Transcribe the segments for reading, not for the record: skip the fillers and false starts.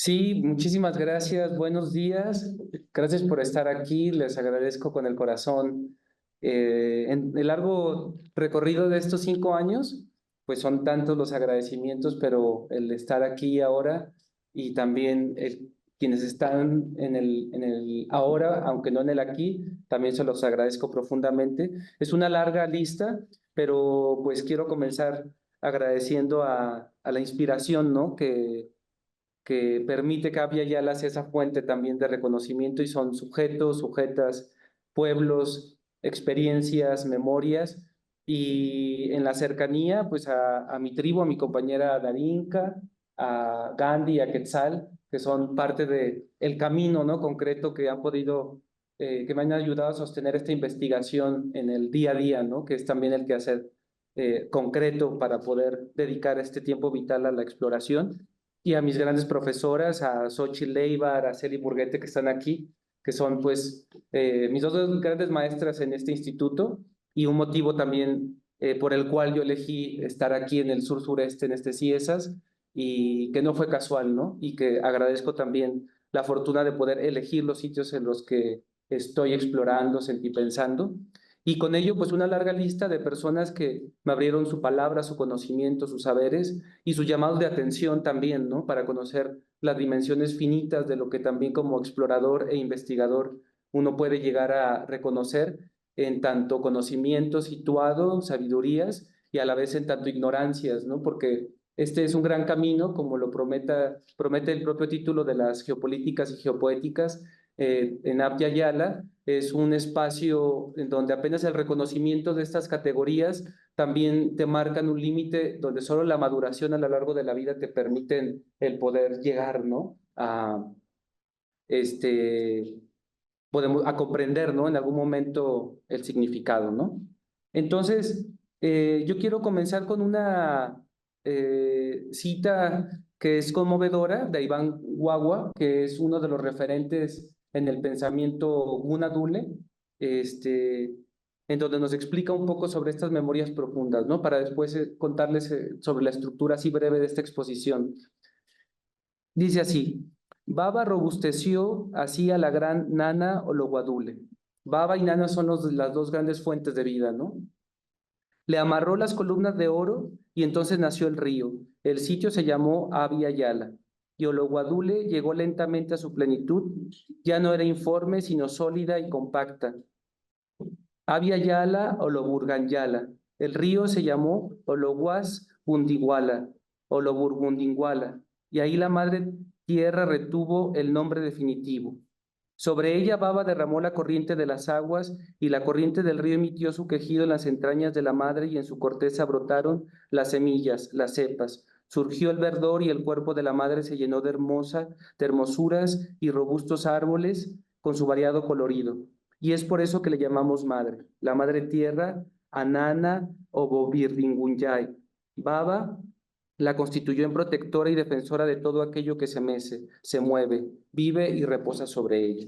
Sí, muchísimas gracias, buenos días. Gracias por estar aquí, les agradezco con el corazón. En el largo recorrido de estos 5 años, pues son tantos los agradecimientos, pero el estar aquí ahora y también quienes están en el ahora, aunque no en el aquí, también se los agradezco profundamente. Es una larga lista, pero pues quiero comenzar agradeciendo a la inspiración, ¿no? Que permite que Abya Yala sea esa fuente también de reconocimiento y son sujetos, sujetas, pueblos, experiencias, memorias y en la cercanía pues a mi tribu, a mi compañera Darinka, a Gandhi, a Quetzal, que son parte de el camino, ¿no? Concreto que han podido, que me han ayudado a sostener esta investigación en el día a día, ¿no? Que es también el quehacer concreto para poder dedicar este tiempo vital a la exploración y a mis grandes profesoras, a Xochitl Leibar, a Celi Burguete, que están aquí, que son pues mis dos grandes maestras en este instituto y un motivo también por el cual yo elegí estar aquí en el sur-sureste, en este CIESAS, y que no fue casual, ¿no? Y que agradezco también la fortuna de poder elegir los sitios en los que estoy explorando, sentí pensando. Y con ello, pues una larga lista de personas que me abrieron su palabra, su conocimiento, sus saberes y sus llamados de atención también, ¿no? Para conocer las dimensiones finitas de lo que también como explorador e investigador uno puede llegar a reconocer en tanto conocimiento situado, sabidurías y a la vez en tanto ignorancias, ¿no? Porque este es un gran camino, como lo promete el propio título de las geopolíticas y geopoéticas en Abya Yala, es un espacio en donde apenas el reconocimiento de estas categorías también te marcan un límite donde solo la maduración a lo largo de la vida te permiten el poder llegar, ¿no? Este, a comprender, ¿no? En algún momento el significado, ¿no? Entonces, yo quiero comenzar con una cita que es conmovedora de Iván Guagua, que es uno de los referentes en el pensamiento Gunadule, este, en donde nos explica un poco sobre estas memorias profundas, ¿no? Para después contarles sobre la estructura así breve de esta exposición. Dice así: Baba robusteció así a la gran Nana Ologuadule. Baba y Nana son las dos grandes fuentes de vida, ¿no? Le amarró las columnas de oro y entonces nació el río. El sitio se llamó Abya Yala y Ologuadule llegó lentamente a su plenitud. Ya no era informe, sino sólida y compacta. Abya Yala Oloburganyala. El río se llamó Ologuas Bundiguala, Oloburgundinguala, y ahí la madre tierra retuvo el nombre definitivo. Sobre ella Baba derramó la corriente de las aguas y la corriente del río emitió su quejido en las entrañas de la madre y en su corteza brotaron las semillas, las cepas. Surgió el verdor y el cuerpo de la madre se llenó de hermosuras y robustos árboles con su variado colorido. Y es por eso que le llamamos madre, la madre tierra, Anana o Bobirringunyay. Baba la constituyó en protectora y defensora de todo aquello que se mece, se mueve, vive y reposa sobre ella.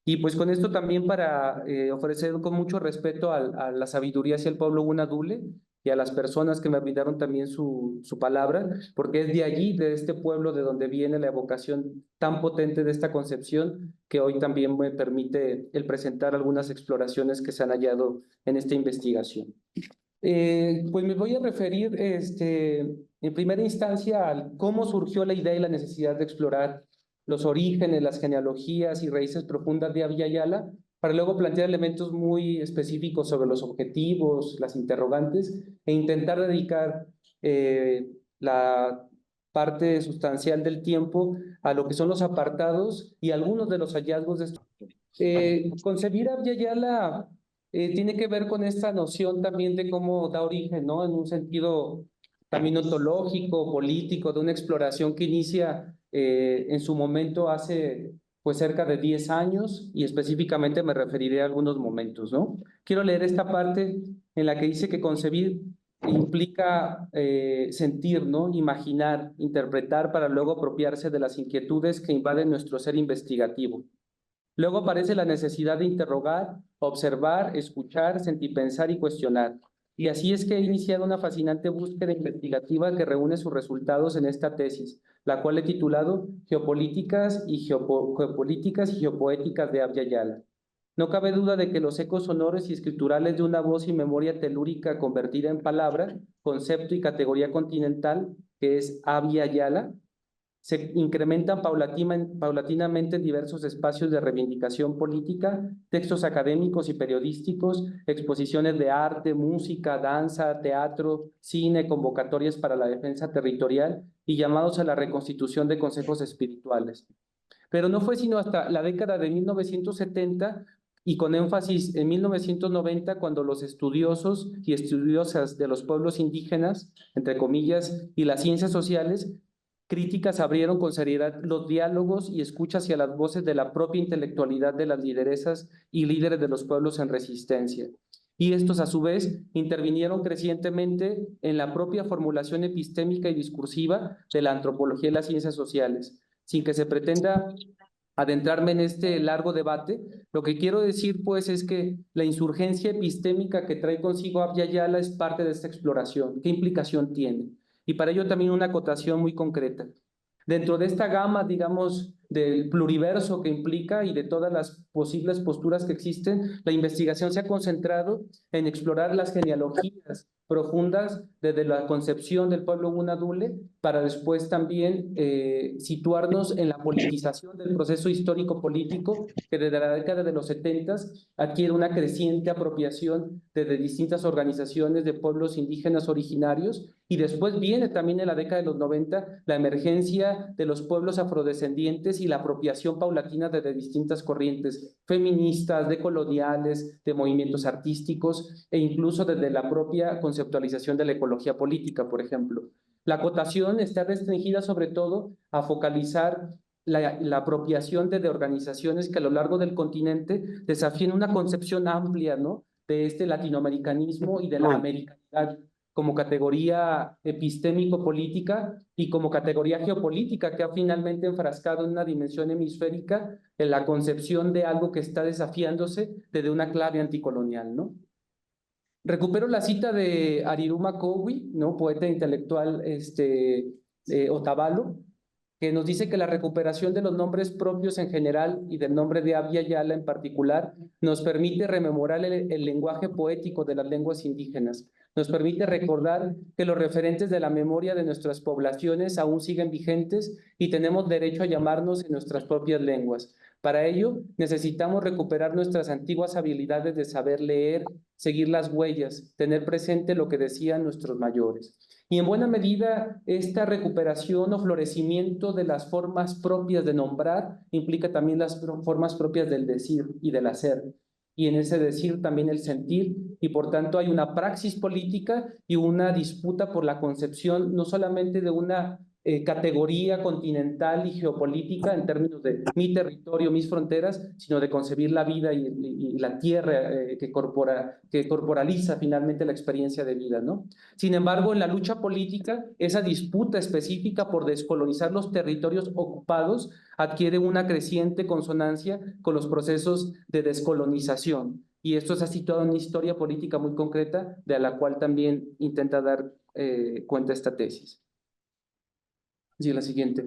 Y pues con esto también para ofrecer con mucho respeto a la sabiduría hacia el pueblo Unadule y a las personas que me brindaron también su palabra, porque es de allí, de este pueblo, de donde viene la evocación tan potente de esta concepción, que hoy también me permite el presentar algunas exploraciones que se han hallado en esta investigación. Pues me voy a referir en primera instancia a cómo surgió la idea y la necesidad de explorar los orígenes, las genealogías y raíces profundas de Abya Yala, para luego plantear elementos muy específicos sobre los objetivos, las interrogantes, e intentar dedicar la parte sustancial del tiempo a lo que son los apartados y algunos de los hallazgos de estos. Concebir a Abya Yala tiene que ver con esta noción también de cómo da origen, ¿no? En un sentido también ontológico, político, de una exploración que inicia en su momento hace pues cerca de 10 años y específicamente me referiré a algunos momentos, ¿no? Quiero leer esta parte en la que dice que concebir implica sentir, ¿no? Imaginar, interpretar para luego apropiarse de las inquietudes que invaden nuestro ser investigativo. Luego aparece la necesidad de interrogar, observar, escuchar, sentir, pensar y cuestionar. Y así es que he iniciado una fascinante búsqueda investigativa que reúne sus resultados en esta tesis, la cual he titulado Geopolíticas y Geopoéticas de Abya Yala. No cabe duda de que los ecos sonoros y escriturales de una voz y memoria telúrica convertida en palabra, concepto y categoría continental, que es Abya Yala, se incrementan paulatinamente en diversos espacios de reivindicación política, textos académicos y periodísticos, exposiciones de arte, música, danza, teatro, cine, convocatorias para la defensa territorial y llamados a la reconstitución de consejos espirituales. Pero no fue sino hasta la década de 1970 y con énfasis en 1990 cuando los estudiosos y estudiosas de los pueblos indígenas, entre comillas, y las ciencias sociales, críticas abrieron con seriedad los diálogos y escucha hacia las voces de la propia intelectualidad de las lideresas y líderes de los pueblos en resistencia. Y estos, a su vez, intervinieron crecientemente en la propia formulación epistémica y discursiva de la antropología y las ciencias sociales. Sin que se pretenda adentrarme en este largo debate, lo que quiero decir, pues, es que la insurgencia epistémica que trae consigo Abya Yala es parte de esta exploración. ¿Qué implicación tiene? Y para ello también una acotación muy concreta. Dentro de esta gama, digamos, del pluriverso que implica y de todas las posibles posturas que existen, la investigación se ha concentrado en explorar las genealogías profundas desde la concepción del pueblo Gunadule para después también situarnos en la politización del proceso histórico-político que desde la década de los 70 adquiere una creciente apropiación desde distintas organizaciones de pueblos indígenas originarios y después viene también en la década de los 90 la emergencia de los pueblos afrodescendientes y la apropiación paulatina desde distintas corrientes feministas, decoloniales, de movimientos artísticos e incluso desde la propia conceptualización de la ecología política, por ejemplo. La acotación está restringida sobre todo a focalizar la apropiación de organizaciones que a lo largo del continente desafían una concepción amplia, ¿no?, de este latinoamericanismo y de la americanidad como categoría epistémico-política y como categoría geopolítica que ha finalmente enfrascado en una dimensión hemisférica en la concepción de algo que está desafiándose desde una clave anticolonial, ¿no? Recupero la cita de Ariruma Cowi, ¿no?, poeta intelectual otavalo, que nos dice que la recuperación de los nombres propios en general y del nombre de Abya Yala en particular nos permite rememorar el lenguaje poético de las lenguas indígenas, nos permite recordar que los referentes de la memoria de nuestras poblaciones aún siguen vigentes y tenemos derecho a llamarnos en nuestras propias lenguas. Para ello, necesitamos recuperar nuestras antiguas habilidades de saber leer, seguir las huellas, tener presente lo que decían nuestros mayores. Y en buena medida, esta recuperación o florecimiento de las formas propias de nombrar implica también las formas propias del decir y del hacer. Y en ese decir también el sentir, y por tanto hay una praxis política y una disputa por la concepción no solamente de una categoría continental y geopolítica en términos de mi territorio, mis fronteras, sino de concebir la vida y la tierra que corporaliza finalmente la experiencia de vida, ¿no? Sin embargo, en la lucha política, esa disputa específica por descolonizar los territorios ocupados adquiere una creciente consonancia con los procesos de descolonización. Y esto se ha situado en una historia política muy concreta, de la cual también intenta dar cuenta esta tesis. Sí, la siguiente.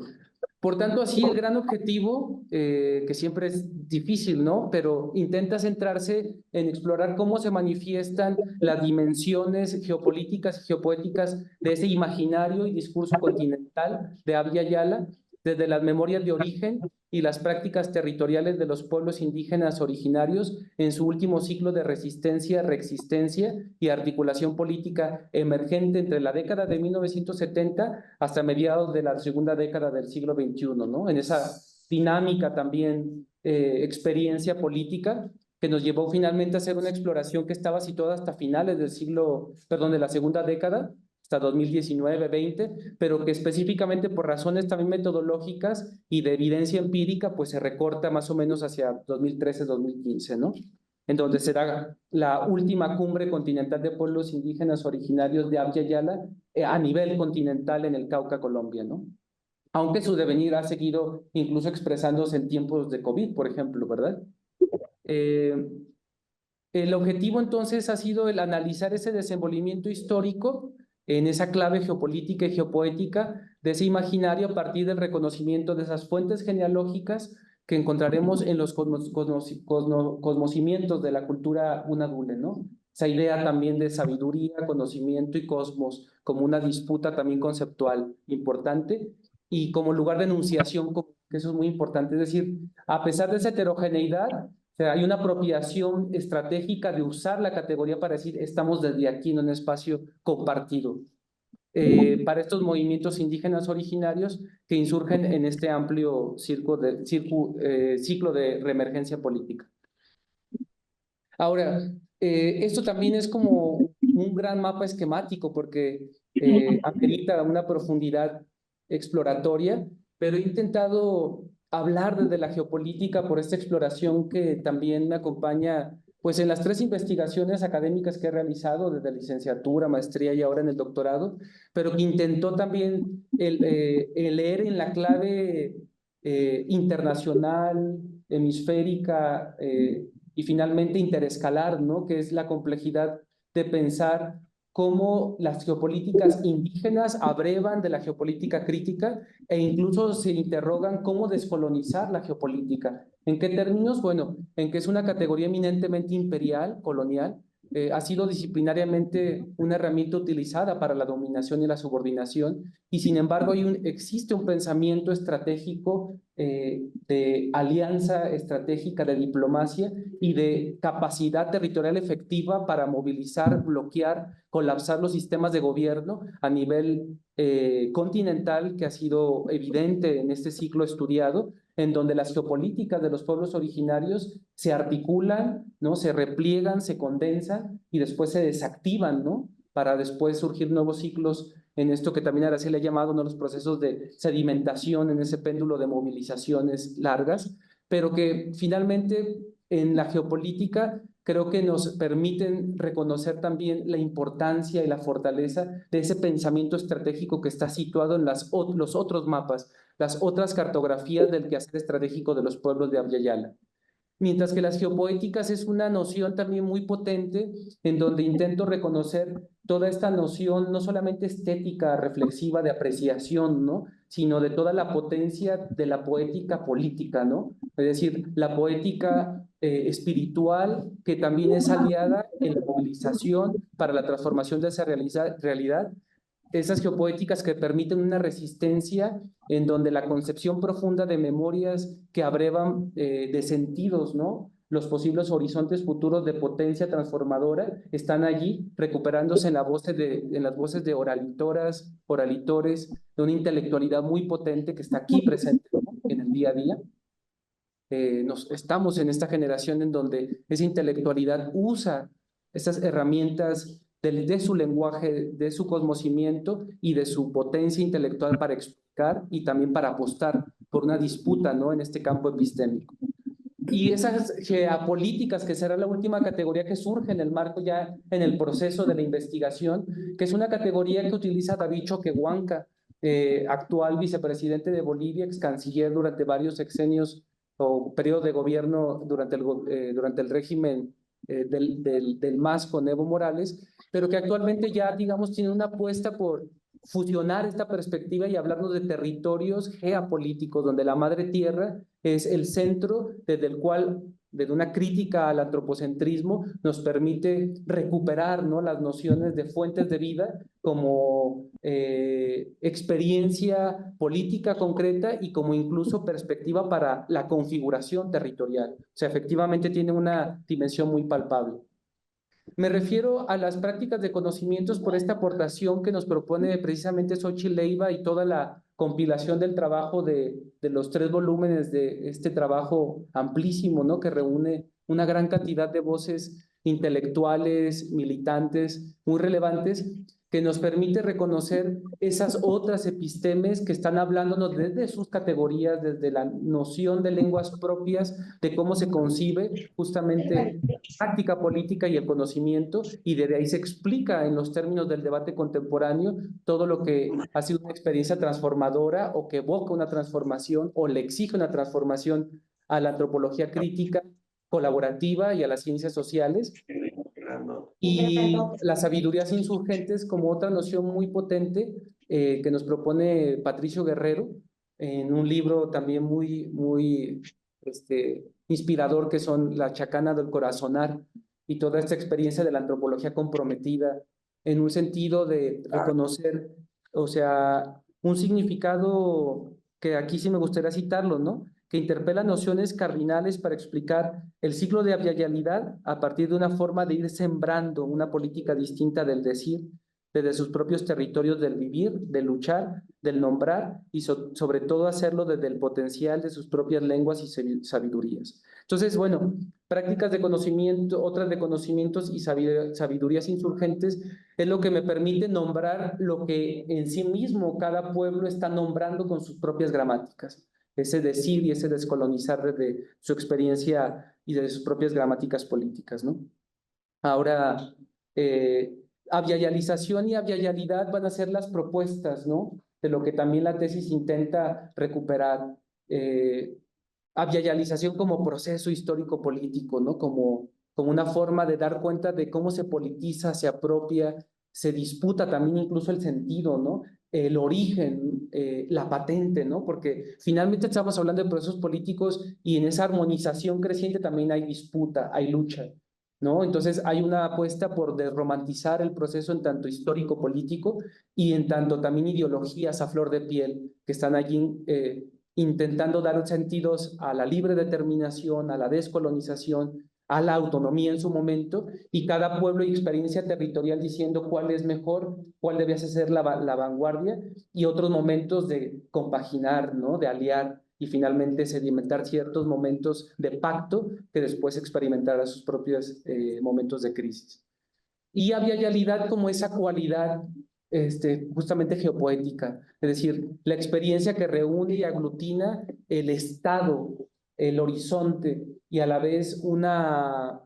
Por tanto, así el gran objetivo, que siempre es difícil, ¿no?, pero intenta centrarse en explorar cómo se manifiestan las dimensiones geopolíticas y geopoéticas de ese imaginario y discurso continental de Abya Yala, desde las memorias de origen y las prácticas territoriales de los pueblos indígenas originarios en su último ciclo de resistencia, reexistencia y articulación política emergente entre la década de 1970 hasta mediados de la segunda década del siglo XXI, ¿no? En esa dinámica también, experiencia política que nos llevó finalmente a hacer una exploración que estaba situada hasta finales del siglo, perdón, de la segunda década, hasta 2019-20, pero que específicamente por razones también metodológicas y de evidencia empírica, pues se recorta más o menos hacia 2013-2015, ¿no?, en donde será la última cumbre continental de pueblos indígenas originarios de Abya Yala a nivel continental en el Cauca, Colombia, ¿no? Aunque su devenir ha seguido incluso expresándose en tiempos de COVID, por ejemplo, ¿verdad? El objetivo entonces ha sido el analizar ese desenvolvimiento histórico en esa clave geopolítica y geopoética de ese imaginario a partir del reconocimiento de esas fuentes genealógicas que encontraremos en los cosmocimientos de la cultura unadule, ¿no? Esa idea también de sabiduría, conocimiento y cosmos como una disputa también conceptual importante y como lugar de enunciación, que eso es muy importante. Es decir, a pesar de esa heterogeneidad, o sea, hay una apropiación estratégica de usar la categoría para decir estamos desde aquí en un espacio compartido para estos movimientos indígenas originarios que insurgen en este amplio ciclo de reemergencia política. Ahora, esto también es como un gran mapa esquemático porque amerita una profundidad exploratoria, pero he intentado hablar desde la geopolítica por esta exploración que también me acompaña pues en las 3 investigaciones académicas que he realizado, desde licenciatura, maestría y ahora en el doctorado, pero que intentó también el leer en la clave internacional, hemisférica, y finalmente interescalar, ¿no? Que es la complejidad de pensar cómo las geopolíticas indígenas abrevan de la geopolítica crítica e incluso se interrogan cómo descolonizar la geopolítica. ¿En qué términos? Bueno, en que es una categoría eminentemente imperial, colonial, ha sido disciplinariamente una herramienta utilizada para la dominación y la subordinación, y sin embargo existe un pensamiento estratégico de alianza estratégica, de diplomacia y de capacidad territorial efectiva para movilizar, bloquear, colapsar los sistemas de gobierno a nivel continental, que ha sido evidente en este ciclo estudiado, en donde las geopolíticas de los pueblos originarios se articulan, ¿no? Se repliegan, se condensan y después se desactivan, ¿no? Para después surgir nuevos ciclos en esto que también Araceli ha llamado, ¿no? Los procesos de sedimentación en ese péndulo de movilizaciones largas, pero que finalmente en la geopolítica creo que nos permiten reconocer también la importancia y la fortaleza de ese pensamiento estratégico que está situado en los otros mapas, las otras cartografías del quehacer estratégico de los pueblos de Abya Yala. Mientras que las geopoéticas es una noción también muy potente en donde intento reconocer toda esta noción no solamente estética, reflexiva, de apreciación, ¿no? Sino de toda la potencia de la poética política, ¿no? Es decir, la poética espiritual que también es aliada en la movilización para la transformación de esa realidad, esas geopoéticas que permiten una resistencia en donde la concepción profunda de memorias que abrevan de sentidos, ¿no? Los posibles horizontes futuros de potencia transformadora están allí recuperándose en las voces de oralitoras, oralitores, de una intelectualidad muy potente que está aquí presente, ¿no? En el día a día. Estamos en esta generación en donde esa intelectualidad usa esas herramientas de su lenguaje, de su conocimiento y de su potencia intelectual para explicar y también para apostar por una disputa, ¿no? En este campo epistémico. Y esas geopolíticas, que será la última categoría que surge en el marco ya en el proceso de la investigación, que es una categoría que utiliza David Choquehuanca, actual vicepresidente de Bolivia, ex canciller durante varios sexenios o periodo de gobierno durante el régimen del MAS con Evo Morales, pero que actualmente ya, digamos, tiene una apuesta por fusionar esta perspectiva y hablarnos de territorios geopolíticos, donde la madre tierra es el centro desde el cual, desde una crítica al antropocentrismo, nos permite recuperar, ¿no? Las nociones de fuentes de vida como experiencia política concreta y como incluso perspectiva para la configuración territorial. O sea, efectivamente tiene una dimensión muy palpable. Me refiero a las prácticas de conocimientos por esta aportación que nos propone precisamente Xochitl Leiva y toda la compilación del trabajo de los 3 volúmenes de este trabajo amplísimo, ¿no? Que reúne una gran cantidad de voces intelectuales, militantes, muy relevantes, que nos permite reconocer esas otras epistemes que están hablándonos desde sus categorías, desde la noción de lenguas propias, de cómo se concibe justamente práctica política y el conocimiento, y desde ahí se explica en los términos del debate contemporáneo todo lo que ha sido una experiencia transformadora o que evoca una transformación o le exige una transformación a la antropología crítica colaborativa y a las ciencias sociales, y las sabidurías insurgentes como otra noción muy potente que nos propone Patricio Guerrero en un libro también muy inspirador, que son La chacana del corazonar, y toda esta experiencia de la antropología comprometida en un sentido de reconocer, o sea, un significado que aquí sí me gustaría citarlo, ¿no? Que interpela nociones cardinales para explicar el ciclo de avialidad a partir de una forma de ir sembrando una política distinta del decir, desde sus propios territorios del vivir, del luchar, del nombrar, y sobre todo hacerlo desde el potencial de sus propias lenguas y sabidurías. Entonces, bueno, prácticas de conocimiento, otras de conocimientos y sabidurías insurgentes, es lo que me permite nombrar lo que en sí mismo cada pueblo está nombrando con sus propias gramáticas. Ese decir y ese descolonizar desde su experiencia y de sus propias gramáticas políticas, ¿no? Ahora, avialización y avialidad van a ser las propuestas, ¿no? De lo que también la tesis intenta recuperar. Avialización como proceso histórico-político, ¿no? Como una forma de dar cuenta de cómo se politiza, se apropia, se disputa también incluso el sentido, ¿no? El origen, la patente, ¿no? Porque finalmente estamos hablando de procesos políticos y en esa armonización creciente también hay disputa, hay lucha, ¿no? Entonces hay una apuesta por desromantizar el proceso en tanto histórico-político y en tanto también ideologías a flor de piel que están allí intentando dar sentidos a la libre determinación, a la descolonización, a la autonomía en su momento, y cada pueblo y experiencia territorial diciendo cuál es mejor, cuál debe ser la vanguardia, y otros momentos de compaginar, ¿no? De aliar, y finalmente sedimentar ciertos momentos de pacto que después experimentará sus propios momentos de crisis. Y avialidad como esa cualidad justamente geopoética, es decir, la experiencia que reúne y aglutina el estado, el horizonte, y a la vez una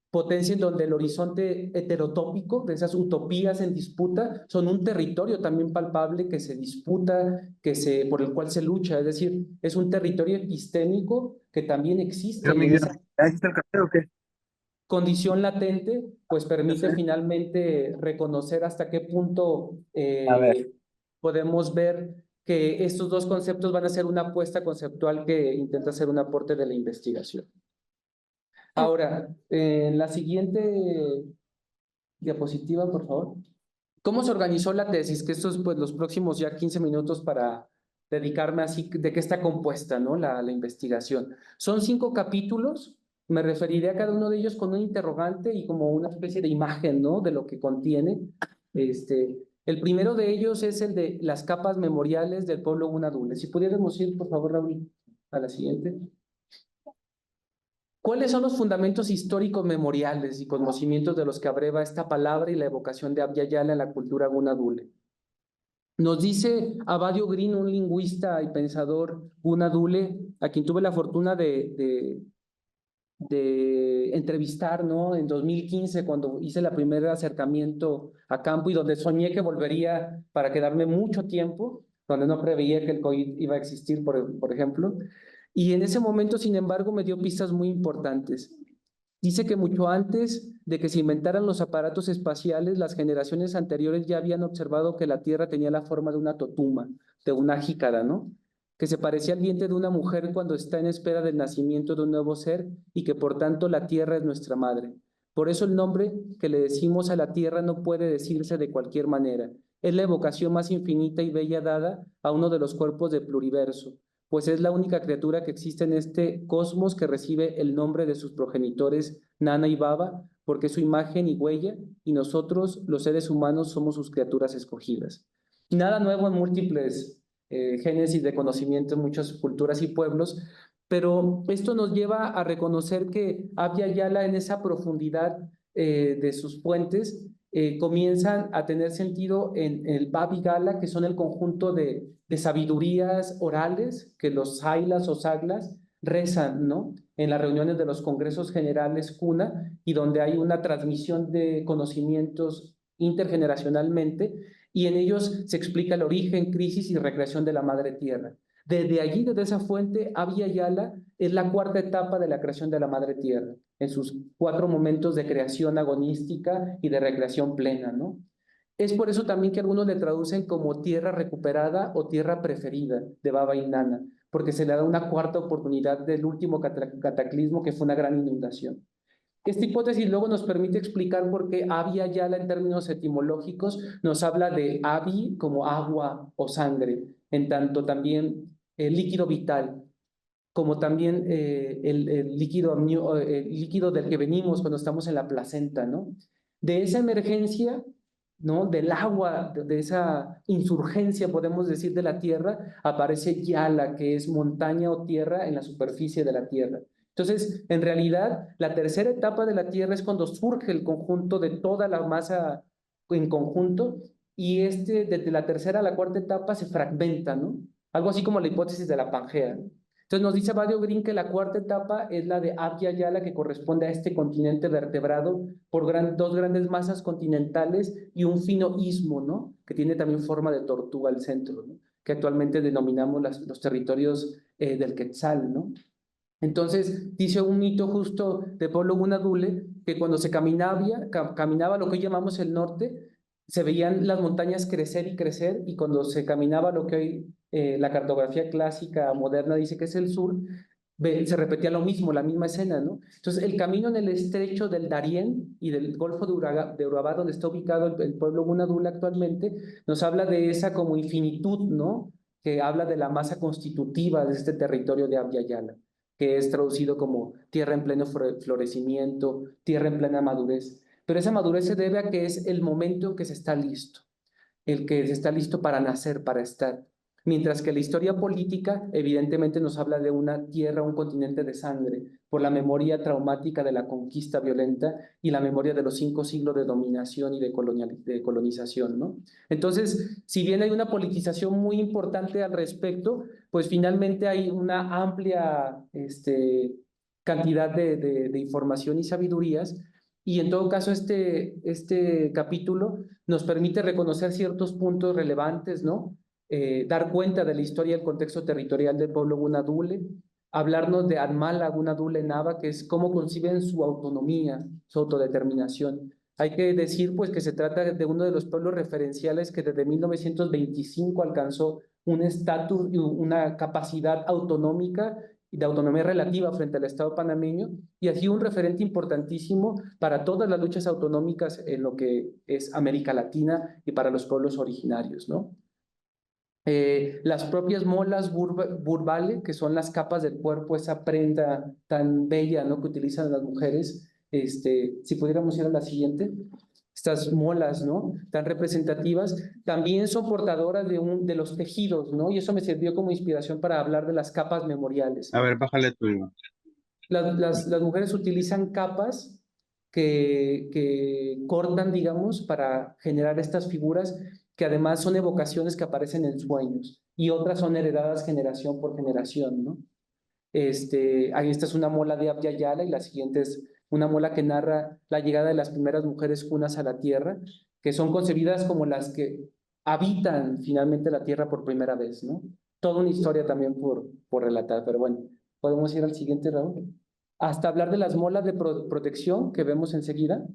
potencia en donde el horizonte heterotópico, de esas utopías en disputa, son un territorio también palpable que se disputa, por el cual se lucha, es decir, es un territorio epistémico que también existe, y en esa ¿Ahí está el café o qué? condición latente, pues permite finalmente reconocer hasta qué punto A ver. podemos ver que estos dos conceptos van a ser una apuesta conceptual que intenta hacer un aporte de la investigación. Ahora, en la siguiente diapositiva, por favor. ¿Cómo se organizó la tesis? Que estos, pues, los próximos ya 15 minutos para dedicarme así, de qué está compuesta, ¿no? La investigación. Son 5 capítulos. Me referiré a cada uno de ellos con un interrogante y como una especie de imagen, ¿no? De lo que contiene. El primero de ellos es el de las capas memoriales del pueblo Gunadule. Si pudiéramos ir, por favor, Raúl, a la siguiente. ¿Cuáles son los fundamentos históricos memoriales y conocimientos de los que abreva esta palabra y la evocación de Abya Yala en la cultura Gunadule? Nos dice Abadio Green, un lingüista y pensador Gunadule, a quien tuve la fortuna de entrevistar, ¿no? En 2015, cuando hice el primer acercamiento a campo y donde soñé que volvería para quedarme mucho tiempo, donde no preveía que el COVID iba a existir, por ejemplo. Y en ese momento, sin embargo, me dio pistas muy importantes. Dice que mucho antes de que se inventaran los aparatos espaciales, las generaciones anteriores ya habían observado que la Tierra tenía la forma de una totuma, de una jícara, ¿no? Que se parecía al vientre de una mujer cuando está en espera del nacimiento de un nuevo ser y que por tanto la Tierra es nuestra madre. Por eso el nombre que le decimos a la Tierra no puede decirse de cualquier manera. Es la evocación más infinita y bella dada a uno de los cuerpos del pluriverso, pues es la única criatura que existe en este cosmos que recibe el nombre de sus progenitores Nana y Baba, porque es su imagen y huella, y nosotros, los seres humanos, somos sus criaturas escogidas. Nada nuevo en múltiples génesis de conocimiento en muchas culturas y pueblos, pero esto nos lleva a reconocer que Abya Yala, en esa profundidad de sus puentes, comienzan a tener sentido en el Babi Gala, que son el conjunto de sabidurías orales que los sailas o saglas rezan, ¿no? En las reuniones de los congresos generales CUNA, y donde hay una transmisión de conocimientos intergeneracionalmente, y en ellos se explica el origen, crisis y recreación de la madre tierra. Desde allí, desde esa fuente, Abya Yala es la cuarta etapa de la creación de la Madre Tierra, en sus 4 momentos de creación agonística y de recreación plena, ¿no? Es por eso también que algunos le traducen como tierra recuperada o tierra preferida de Baba Inanna, porque se le da una cuarta oportunidad del último cataclismo que fue una gran inundación. Esta hipótesis luego nos permite explicar por qué Abya Yala en términos etimológicos nos habla de Abi como agua o sangre, en tanto también el líquido vital, como también el líquido del que venimos cuando estamos en la placenta, ¿no? De esa emergencia, ¿no? Del agua, de esa insurgencia, podemos decir, de la tierra, aparece Yala, que es montaña o tierra en la superficie de la tierra. Entonces, en realidad, la tercera etapa de la tierra es cuando surge el conjunto de toda la masa en conjunto, y desde la tercera a la cuarta etapa se fragmenta, ¿no? Algo así como la hipótesis de la Pangea, ¿no? Entonces nos dice Badio Green que la cuarta etapa es la de Abya Yala, que corresponde a este continente vertebrado por dos grandes masas continentales y un fino istmo, ¿no? Que tiene también forma de tortuga al centro, ¿no? Que actualmente denominamos los territorios del Quetzal, ¿no? Entonces, dice un mito justo de Pablo Gunadule que cuando se caminaba lo que hoy llamamos el norte, se veían las montañas crecer y crecer, y cuando se caminaba lo que hoy la cartografía clásica moderna dice que es el sur, se repetía lo mismo, la misma escena, ¿no? Entonces, el camino en el estrecho del Darién y del Golfo de Urabá, donde está ubicado el pueblo Gunadula actualmente, nos habla de esa como infinitud, ¿no? Que habla de la masa constitutiva de este territorio de Abya Yala, que es traducido como tierra en pleno florecimiento, tierra en plena madurez. Pero esa madurez se debe a que es el momento en que se está listo, el que se está listo para nacer, para estar. Mientras que la historia política evidentemente nos habla de una tierra, un continente de sangre, por la memoria traumática de la conquista violenta y la memoria de los 5 siglos de dominación y de colonización, ¿no? Entonces, si bien hay una politización muy importante al respecto, pues finalmente hay una amplia cantidad de información y sabidurías, y en todo caso este capítulo nos permite reconocer ciertos puntos relevantes, ¿no? Dar cuenta de la historia y el contexto territorial del pueblo Gunadule, hablarnos de Atmala Gunadule Nava, que es cómo conciben su autonomía, su autodeterminación. Hay que decir pues que se trata de uno de los pueblos referenciales que desde 1925 alcanzó un estatus y una capacidad autonómica y de autonomía relativa frente al Estado panameño, y ha sido un referente importantísimo para todas las luchas autonómicas en lo que es América Latina y para los pueblos originarios, ¿no? Las propias molas burbale, que son las capas del cuerpo, esa prenda tan bella, ¿no? Que utilizan las mujeres. Si pudiéramos ir a la siguiente, estas molas, ¿no? Tan representativas, también son portadoras de los tejidos, ¿no? Y eso me sirvió como inspiración para hablar de las capas memoriales. A ver, bájale tú. Las mujeres utilizan capas que cortan, digamos, para generar estas figuras que además son evocaciones que aparecen en sueños, y otras son heredadas generación por generación, ¿no? Ahí esta es una mola de Abya Yala, y la siguiente es una mola que narra la llegada de las primeras mujeres cunas a la tierra, que son concebidas como las que habitan finalmente la tierra por primera vez, ¿no? Toda una historia también por relatar, pero bueno, podemos ir al siguiente, Raúl. Hasta hablar de las molas de protección que vemos enseguida,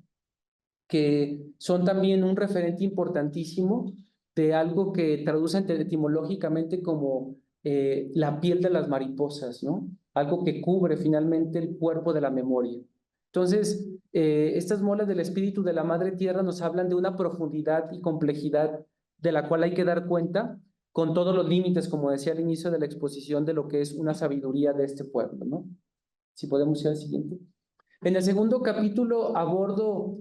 que son también un referente importantísimo de algo que traducen etimológicamente como la piel de las mariposas, ¿no? Algo que cubre finalmente el cuerpo de la memoria. Entonces, estas molas del espíritu de la Madre Tierra nos hablan de una profundidad y complejidad de la cual hay que dar cuenta, con todos los límites, como decía al inicio de la exposición, de lo que es una sabiduría de este pueblo, ¿no? Si podemos ir al siguiente. En el segundo capítulo abordo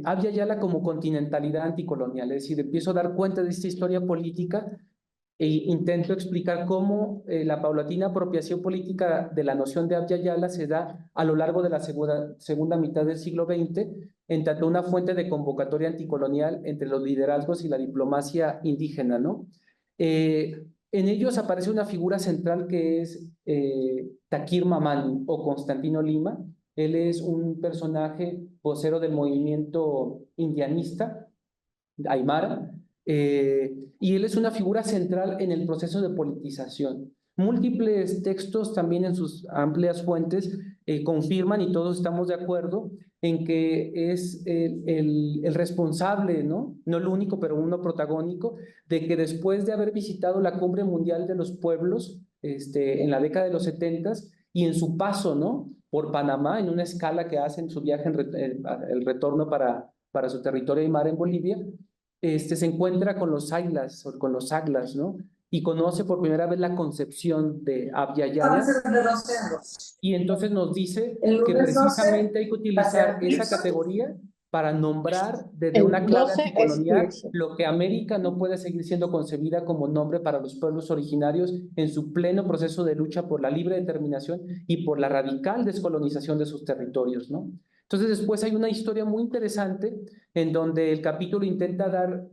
Abya Yala como continentalidad anticolonial, es decir, empiezo a dar cuenta de esta historia política e intento explicar cómo la paulatina apropiación política de la noción de Abya Yala se da a lo largo de la segunda mitad del siglo XX, en tanto una fuente de convocatoria anticolonial entre los liderazgos y la diplomacia indígena, ¿no? En ellos aparece una figura central que es Takir Mamani o Constantino Lima. Él es un personaje vocero del movimiento indianista, Aymara, Y él es una figura central en el proceso de politización. Múltiples textos también en sus amplias fuentes confirman, y todos estamos de acuerdo, en que es el responsable, ¿no? No el único, pero uno protagónico, de que después de haber visitado la Cumbre Mundial de los Pueblos en la década de los 70 y en su paso, ¿no? Por Panamá, en una escala que hace en su viaje, el retorno para su territorio y mar en Bolivia, se encuentra con los Aylas o con los Aglas, ¿no? Y conoce por primera vez la concepción de Abya Yala. Y entonces nos dice que precisamente hay que utilizar esa categoría para nombrar desde una clave anticolonial lo que América no puede seguir siendo concebida como nombre para los pueblos originarios en su pleno proceso de lucha por la libre determinación y por la radical descolonización de sus territorios, ¿no? Entonces después hay una historia muy interesante en donde el capítulo intenta dar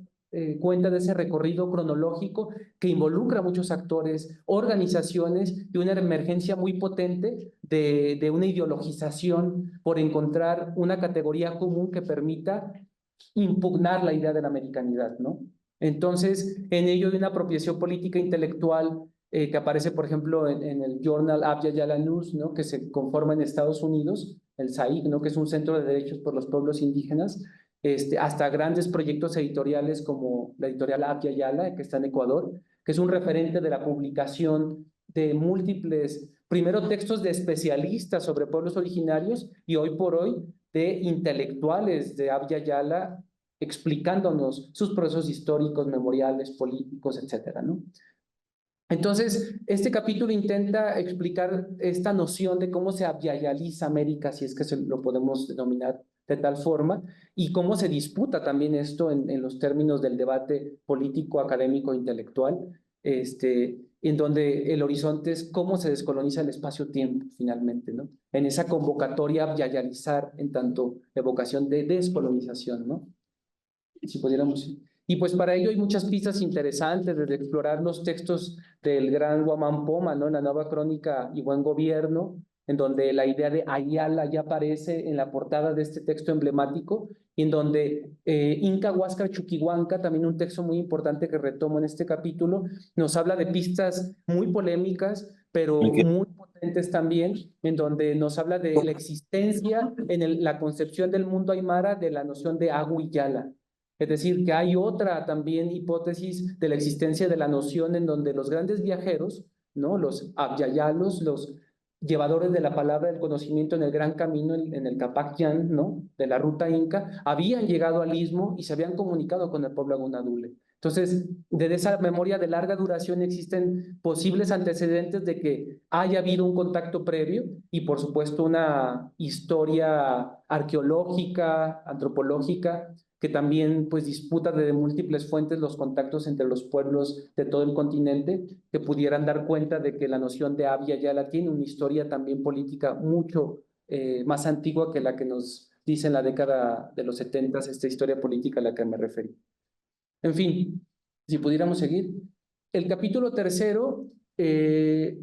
cuenta de ese recorrido cronológico que involucra a muchos actores, organizaciones y una emergencia muy potente de una ideologización por encontrar una categoría común que permita impugnar la idea de la americanidad, ¿no? Entonces, en ello hay una apropiación política intelectual que aparece, por ejemplo, en el journal Abya Yala News, ¿no? Que se conforma en Estados Unidos, el SAIC, ¿no? Que es un centro de derechos por los pueblos indígenas, hasta grandes proyectos editoriales como la editorial Abya Yala, que está en Ecuador, que es un referente de la publicación de múltiples, primero textos de especialistas sobre pueblos originarios y hoy por hoy de intelectuales de Abya Yala explicándonos sus procesos históricos, memoriales, políticos, etcétera, ¿no? Entonces, este capítulo intenta explicar esta noción de cómo se abyayaliza América, si es que lo podemos denominar de tal forma, y cómo se disputa también esto en los términos del debate político, académico, intelectual, en donde el horizonte es cómo se descoloniza el espacio-tiempo, finalmente, ¿no? En esa convocatoria a abyayalizar en tanto evocación de descolonización, ¿no? Si pudiéramos. Y pues para ello hay muchas pistas interesantes, desde explorar los textos del gran Guamán Poma, ¿no? La Nueva Crónica y Buen Gobierno, en donde la idea de Ayala ya aparece en la portada de este texto emblemático, y en donde Inca Huáscar Chuquihuanca, también un texto muy importante que retomo en este capítulo, nos habla de pistas muy polémicas, pero muy potentes también, en donde nos habla de la existencia en la concepción del mundo aymara de la noción de Agu y Yala. Es decir, que hay otra también hipótesis de la existencia de la noción en donde los grandes viajeros, ¿no? Los abyayalos, los llevadores de la palabra del conocimiento en el gran camino, en el Capac Yan, ¿no? De la ruta inca, habían llegado al istmo y se habían comunicado con el pueblo agunadule. Entonces, desde esa memoria de larga duración existen posibles antecedentes de que haya habido un contacto previo y, por supuesto, una historia arqueológica, antropológica, que también pues disputa desde múltiples fuentes los contactos entre los pueblos de todo el continente, que pudieran dar cuenta de que la noción de Abya Yala tiene una historia también política mucho más antigua que la que nos dice en la década de los 70, esta historia política a la que me referí. En fin, si pudiéramos seguir. El capítulo tercero es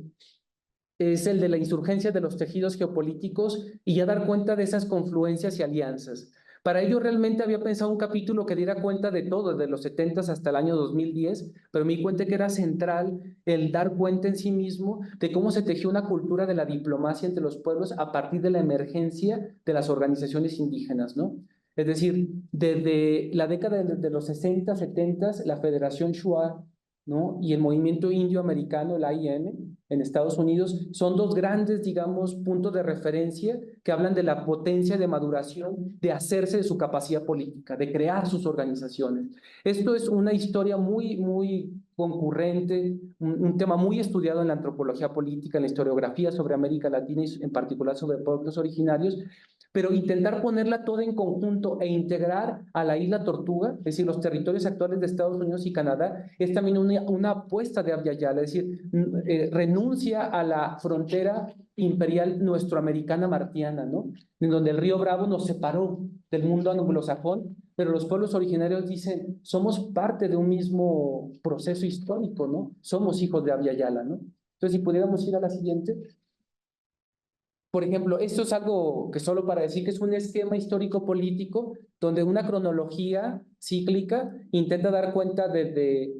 el de la insurgencia de los tejidos geopolíticos y ya dar cuenta de esas confluencias y alianzas. Para ello realmente había pensado un capítulo que diera cuenta de todo, desde los 70 hasta el año 2010, pero me di cuenta que era central el dar cuenta en sí mismo de cómo se tejió una cultura de la diplomacia entre los pueblos a partir de la emergencia de las organizaciones indígenas, ¿no? Es decir, desde la década de los 60, 70, la Federación Shuar, ¿no? Y el movimiento indio-americano, el AIM, en Estados Unidos, son dos grandes, digamos, puntos de referencia que hablan de la potencia de maduración, de hacerse de su capacidad política, de crear sus organizaciones. Esto es una historia muy, muy concurrente, un tema muy estudiado en la antropología política, en la historiografía sobre América Latina y en particular sobre pueblos originarios, pero intentar ponerla toda en conjunto e integrar a la isla Tortuga, es decir, los territorios actuales de Estados Unidos y Canadá, es también una apuesta de Abya Yala, es decir, renuncia a la frontera imperial nuestroamericana martiana, ¿no? En donde el río Bravo nos separó del mundo anglosajón, pero los pueblos originarios dicen, somos parte de un mismo proceso histórico, ¿no? Somos hijos de Abya Yala, ¿no? Entonces, si pudiéramos ir a la siguiente. por ejemplo, esto es algo que solo para decir que es un esquema histórico-político donde una cronología cíclica intenta dar cuenta desde,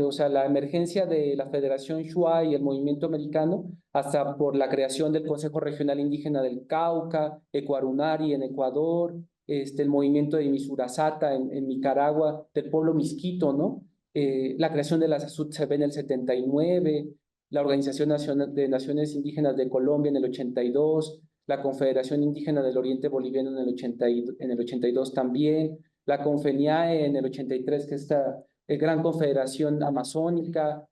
o sea, la emergencia de la Federación Shuar y el movimiento americano hasta por la creación del Consejo Regional Indígena del Cauca, Ecuarunari en Ecuador, el movimiento de Misurasata en Nicaragua, del pueblo Misquito, ¿no? La creación de la SUTCB en el 79, la Organización Nacional de Naciones Indígenas de Colombia en el 82, la Confederación Indígena del Oriente Boliviano en el 82 también, la CONFENIAE en el 83, que es esta gran confederación amazónica,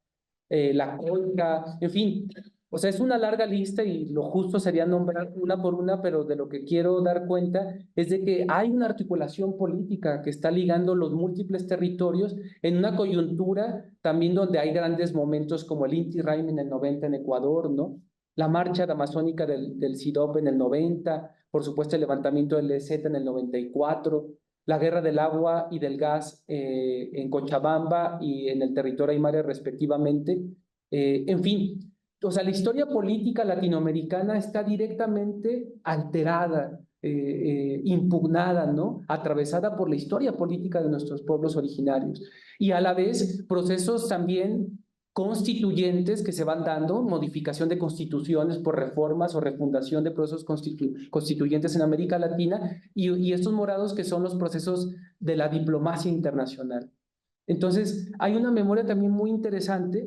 la COICA, en fin, o sea, es una larga lista y lo justo sería nombrar una por una, pero de lo que quiero dar cuenta es de que hay una articulación política que está ligando los múltiples territorios en una coyuntura también donde hay grandes momentos como el Inti Raymi en el 90 en Ecuador, ¿no? La marcha amazónica del SIDOP en el 90, por supuesto el levantamiento del EZ en el 94, la guerra del agua y del gas en Cochabamba y en el territorio aymara respectivamente. En fin, o sea, la historia política latinoamericana está directamente alterada, impugnada, ¿no? Atravesada por la historia política de nuestros pueblos originarios. Y a la vez, procesos también constituyentes que se van dando, modificación de constituciones por reformas o refundación de procesos constituyentes en América Latina, y estos morados que son los procesos de la diplomacia internacional. Entonces, hay una memoria también muy interesante,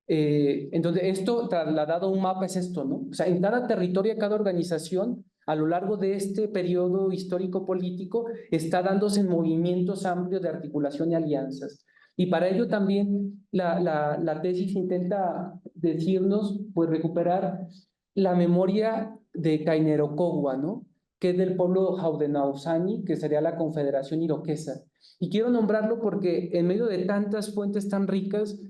entonces esto trasladado a un mapa es esto, ¿no? O sea, en cada territorio, cada organización, a lo largo de este periodo histórico-político, está dándose movimientos amplios de articulación y alianzas. Y para ello también la tesis intenta decirnos, pues recuperar la memoria de Kainerocogua, ¿no? Que es del pueblo Haudenosaunee, que sería la Confederación Iroquesa. Y quiero nombrarlo porque en medio de tantas fuentes tan ricas,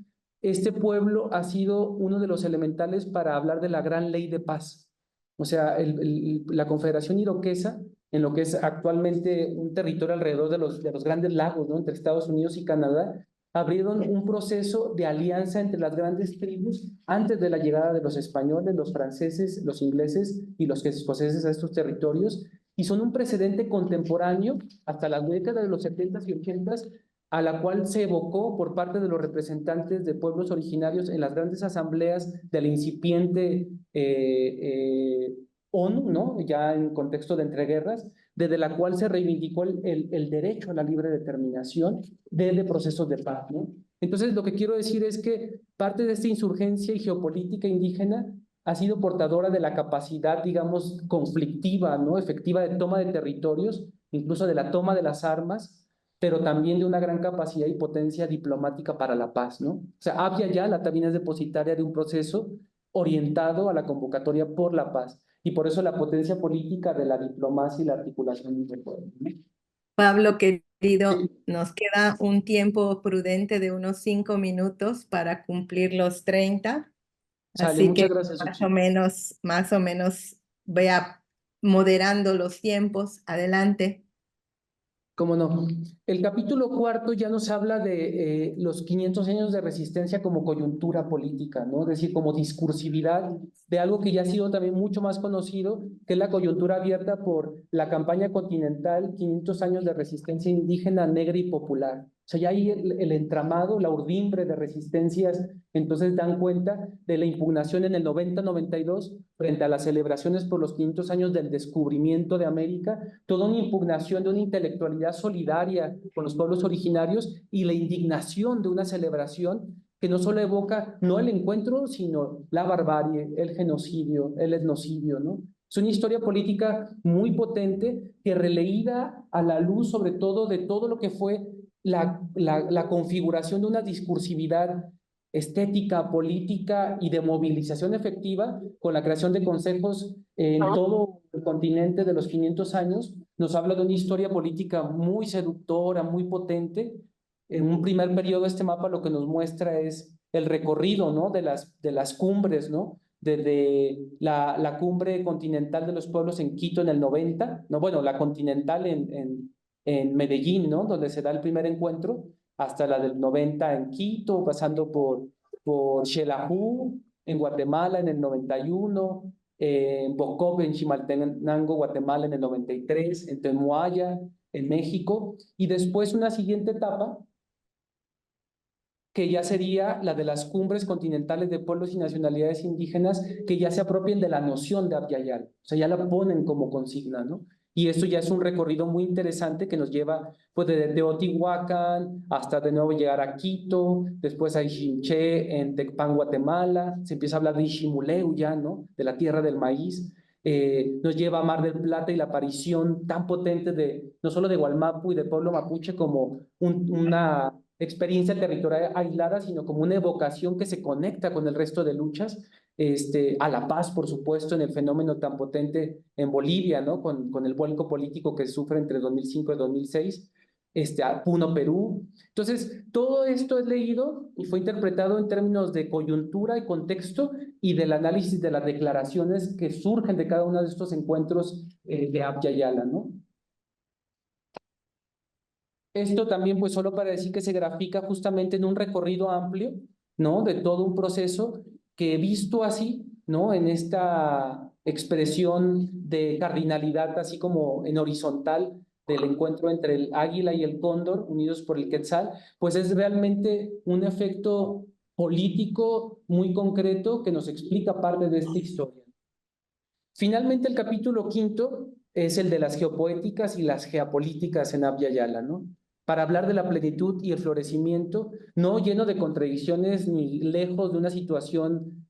este pueblo ha sido uno de los elementales para hablar de la gran ley de paz. O sea, la Confederación Iroquesa, en lo que es actualmente un territorio alrededor de los grandes lagos, ¿no? Entre Estados Unidos y Canadá, abrieron un proceso de alianza entre las grandes tribus antes de la llegada de los españoles, los franceses, los ingleses y los escoceses a estos territorios, y son un precedente contemporáneo hasta las décadas de los 70s y 80s, a la cual se evocó por parte de los representantes de pueblos originarios en las grandes asambleas de la incipiente ONU, ¿no? Ya en contexto de entreguerras, desde la cual se reivindicó el derecho a la libre determinación desde procesos de paz, ¿no? Entonces, lo que quiero decir es que parte de esta insurgencia y geopolítica indígena ha sido portadora de la capacidad, digamos, conflictiva, ¿no? Efectiva de toma de territorios, incluso de la toma de las armas, pero también de una gran capacidad y potencia diplomática para la paz, ¿no? O sea, Abya Yala también es depositaria de un proceso orientado a la convocatoria por la paz, y por eso la potencia política de la diplomacia y la articulación del pueblo, ¿no? Pablo, querido, Sí. nos queda un tiempo prudente de unos 5 minutos para cumplir los 30, Sale, así que muchas gracias, Uchi. más o menos vea moderando los tiempos. Adelante. ¿Cómo no? El capítulo cuarto ya nos habla de los 500 años de resistencia como coyuntura política, ¿no? Es decir, como discursividad de algo que ya ha sido también mucho más conocido, que es la coyuntura abierta por la campaña continental 500 años de resistencia indígena, negra y popular. O sea, ya ahí el entramado, la urdimbre de resistencias, entonces dan cuenta de la impugnación en el 90-92 frente a las celebraciones por los 500 años del descubrimiento de América, toda una impugnación de una intelectualidad solidaria con los pueblos originarios y la indignación de una celebración que no solo evoca no el encuentro, sino la barbarie, el genocidio, el etnocidio, ¿no? Es una historia política muy potente que releída a la luz sobre todo de todo lo que fue la configuración de una discursividad estética, política y de movilización efectiva con la creación de consejos en todo el continente de los 500 años, nos habla de una historia política muy seductora, muy potente. En un primer periodo este mapa lo que nos muestra es el recorrido, ¿no? de las cumbres, ¿no? Desde la cumbre continental de los pueblos en Quito en el 90, no, bueno, la continental en Medellín, ¿no? Donde se da el primer encuentro, hasta la del 90 en Quito, pasando por Xelajú, en Guatemala en el 91, en Bocop, en Chimaltenango, Guatemala en el 93, en Temuaya, en México, y después una siguiente etapa que ya sería la de las cumbres continentales de pueblos y nacionalidades indígenas que ya se apropien de la noción de Abya Yala, o sea, ya la ponen como consigna, ¿no? Y esto ya es un recorrido muy interesante que nos lleva pues desde Teotihuacán hasta de nuevo llegar a Quito, después a Ixinché en Tecpan, Guatemala, se empieza a hablar de Iximuleu ya, ¿no? De la tierra del maíz. Nos lleva a Mar del Plata y la aparición tan potente de no solo de Gualmapu y de pueblo mapuche como una experiencia territorial aislada, sino como una evocación que se conecta con el resto de luchas, a la paz, por supuesto, en el fenómeno tan potente en Bolivia, ¿no? Con el vuelco político que sufre entre 2005 y 2006, a Puno, Perú. Entonces, todo esto es leído y fue interpretado en términos de coyuntura y contexto y del análisis de las declaraciones que surgen de cada uno de estos encuentros de Abya Yala, ¿no? Esto también, pues, solo para decir que se grafica justamente en un recorrido amplio, ¿no? De todo un proceso que visto así, ¿no? En esta expresión de cardinalidad, así como en horizontal del encuentro entre el águila y el cóndor, unidos por el quetzal, pues es realmente un efecto político muy concreto que nos explica parte de esta historia. Finalmente, el capítulo quinto es el de las geopoéticas y las geopolíticas en Abya Yala, ¿no? Para hablar de la plenitud y el florecimiento, no lleno de contradicciones ni lejos de una situación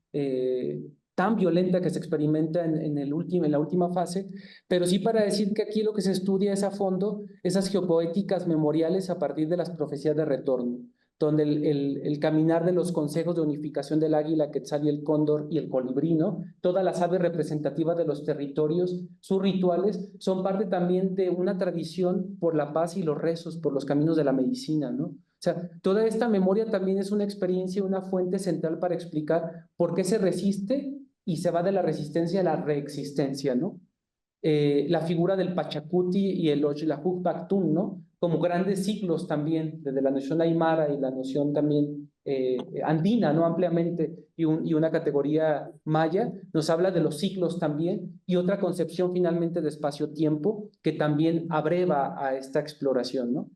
tan violenta que se experimenta en la última fase, pero sí para decir que aquí lo que se estudia es a fondo esas geopoéticas memoriales a partir de las profecías de retorno, donde el caminar de los consejos de unificación del águila, quetzal y el cóndor y el colibrí, ¿no? Todas las aves representativas de los territorios, sus rituales, son parte también de una tradición por la paz y los rezos, por los caminos de la medicina, ¿no? O sea, toda esta memoria también es una experiencia, una fuente central para explicar por qué se resiste y se va de la resistencia a la reexistencia, ¿no? La figura del Pachacuti y el Oxlajuc ¿no? Como grandes ciclos también, desde la noción aymara y la noción también andina, ¿no? Ampliamente, y una categoría maya, nos habla de los ciclos también, y otra concepción finalmente de espacio-tiempo que también abreva a esta exploración, ¿no?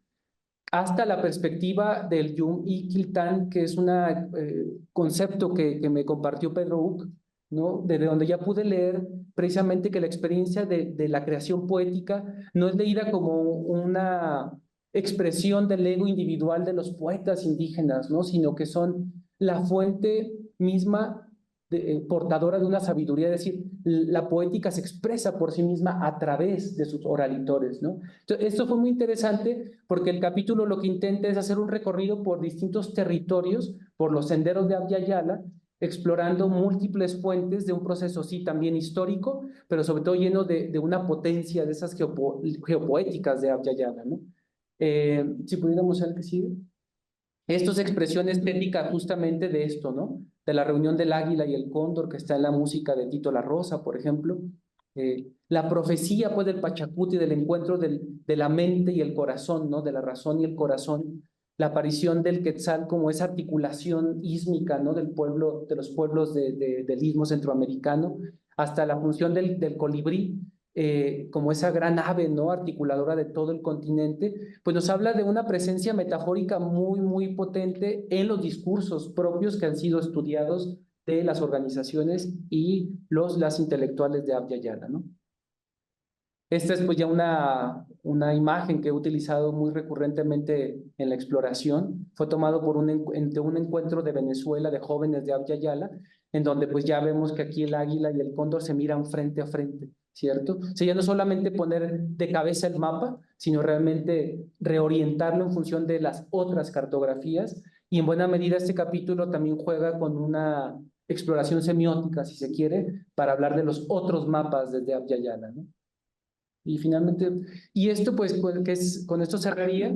Hasta la perspectiva del Yum y Kiltán, que es un concepto que me compartió Pedro Uc, ¿no? Desde donde ya pude leer precisamente que la experiencia de la creación poética no es leída como una expresión del ego individual de los poetas indígenas, ¿no? Sino que son la fuente misma portadora de una sabiduría, es decir, la poética se expresa por sí misma a través de sus oralitores, ¿no? Entonces, esto fue muy interesante porque el capítulo lo que intenta es hacer un recorrido por distintos territorios, por los senderos de Abya Yala, explorando múltiples fuentes de un proceso, sí, también histórico, pero sobre todo lleno de una potencia de esas geopoéticas de Abya Yala, ¿no? Si pudiéramos ver que sigue. Esto es expresión estética justamente de esto, ¿no? De la reunión del águila y el cóndor que está en la música de Tito La Rosa, por ejemplo. La profecía, pues, del Pachacuti, del encuentro de la mente y el corazón, ¿no? De la razón y el corazón. La aparición del Quetzal como esa articulación ísmica, ¿no? Del pueblo, de los pueblos del istmo centroamericano, hasta la función del colibrí, como esa gran ave, ¿no? Articuladora de todo el continente, pues nos habla de una presencia metafórica muy, muy potente en los discursos propios que han sido estudiados de las organizaciones y las intelectuales de Abya Yala, ¿no? Esta es pues ya una imagen que he utilizado muy recurrentemente en la exploración. Fue tomado por un encuentro de Venezuela de jóvenes de Abya Yala, en donde pues ya vemos que aquí el águila y el cóndor se miran frente a frente, ¿cierto? O sea, ya no solamente poner de cabeza el mapa, sino realmente reorientarlo en función de las otras cartografías. Y en buena medida este capítulo también juega con una exploración semiótica, si se quiere, para hablar de los otros mapas desde Abya Yala, ¿no? Y finalmente, y esto pues, con esto cerraría,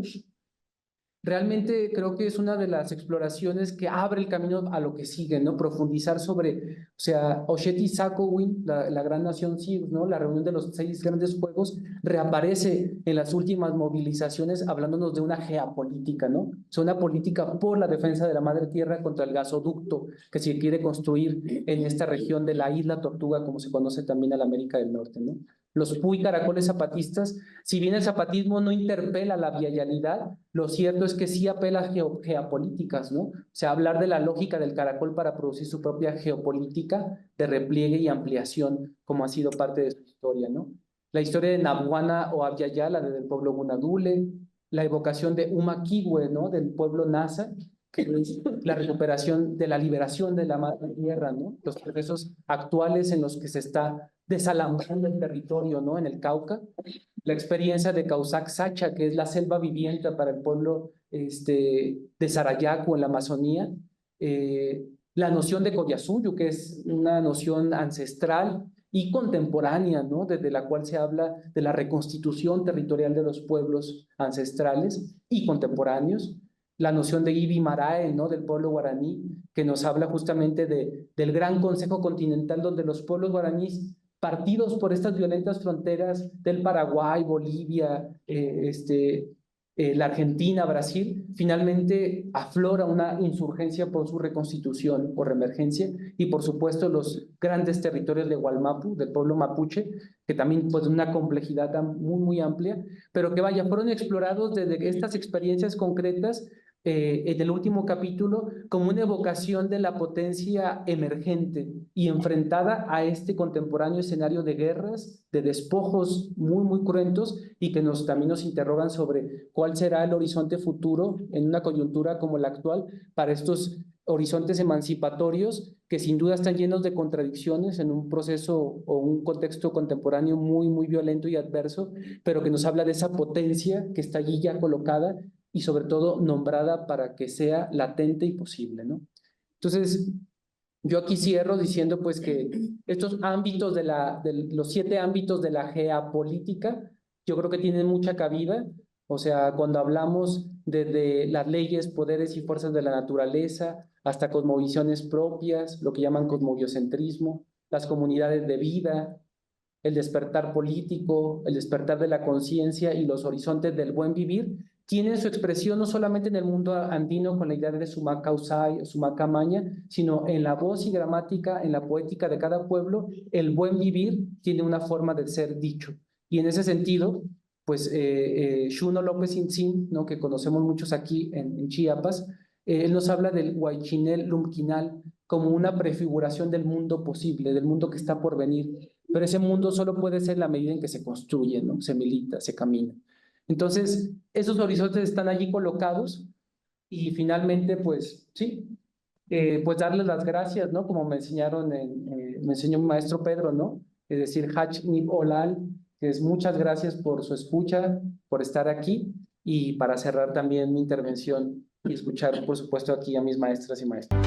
realmente creo que es una de las exploraciones que abre el camino a lo que sigue, ¿no? Profundizar sobre, o sea, Osheti Sakowin, la gran nación Sioux, ¿no? La reunión de los 6 grandes fuegos reaparece en las últimas movilizaciones hablándonos de una geopolítica, ¿no? O sea, una política por la defensa de la madre tierra contra el gasoducto que se quiere construir en esta región de la isla Tortuga, como se conoce también a la América del Norte, ¿no? Los Puy Caracoles zapatistas, si bien el zapatismo no interpela la vialidad, lo cierto es que sí apela a geopolíticas, ¿no? O sea, hablar de la lógica del caracol para producir su propia geopolítica de repliegue y ampliación, como ha sido parte de su historia, ¿no? La historia de Nabuana o Abyayá, la del pueblo Gunadule, la evocación de Umaquihue, ¿no? Del pueblo Nasa, que es la recuperación de la liberación de la madre tierra, ¿no? Los procesos actuales en los que se está desalambrando el territorio, ¿no? En el Cauca, la experiencia de Causac Sacha, que es la selva viviente para el pueblo de Sarayaco en la Amazonía, la noción de Coyasuyu, que es una noción ancestral y contemporánea, ¿no? Desde la cual se habla de la reconstitución territorial de los pueblos ancestrales y contemporáneos, la noción de Ibi Marae, ¿no? Del pueblo guaraní, que nos habla justamente del gran consejo continental donde los pueblos guaraníes partidos por estas violentas fronteras del Paraguay, Bolivia, la Argentina, Brasil, finalmente aflora una insurgencia por su reconstitución o reemergencia y por supuesto los grandes territorios de Gualmapu, del pueblo mapuche, que también pues una complejidad muy, muy amplia, pero que vaya, fueron explorados desde estas experiencias concretas en el último capítulo como una evocación de la potencia emergente y enfrentada a este contemporáneo escenario de guerras, de despojos muy, muy cruentos y que también nos interrogan sobre cuál será el horizonte futuro en una coyuntura como la actual para estos horizontes emancipatorios que sin duda están llenos de contradicciones en un proceso o un contexto contemporáneo muy, muy violento y adverso, pero que nos habla de esa potencia que está allí ya colocada y sobre todo nombrada para que sea latente y posible, ¿no? Entonces, yo aquí cierro diciendo pues que estos ámbitos de los 7 ámbitos de la geopolítica, yo creo que tienen mucha cabida, o sea, cuando hablamos desde las leyes, poderes y fuerzas de la naturaleza, hasta cosmovisiones propias, lo que llaman cosmobiocentrismo, las comunidades de vida, el despertar político, el despertar de la conciencia y los horizontes del buen vivir, tienen su expresión no solamente en el mundo andino con la idea de Sumaca Usay o Sumaca Maña, sino en la voz y gramática, en la poética de cada pueblo, el buen vivir tiene una forma de ser dicho. Y en ese sentido, pues Xuno López Intzin, ¿no? Que conocemos muchos aquí en Chiapas, él nos habla del Huaychinel Lumquinal como una prefiguración del mundo posible, del mundo que está por venir. Pero ese mundo solo puede ser la medida en que se construye, ¿no? Se milita, se camina. Entonces, esos horizontes están allí colocados y finalmente, pues, sí, pues darles las gracias, ¿no? Como me enseñaron, me enseñó mi maestro Pedro, ¿no? Es decir, Hach Nib Olal, que es muchas gracias por su escucha, por estar aquí y para cerrar también mi intervención y escuchar, por supuesto, aquí a mis maestras y maestros.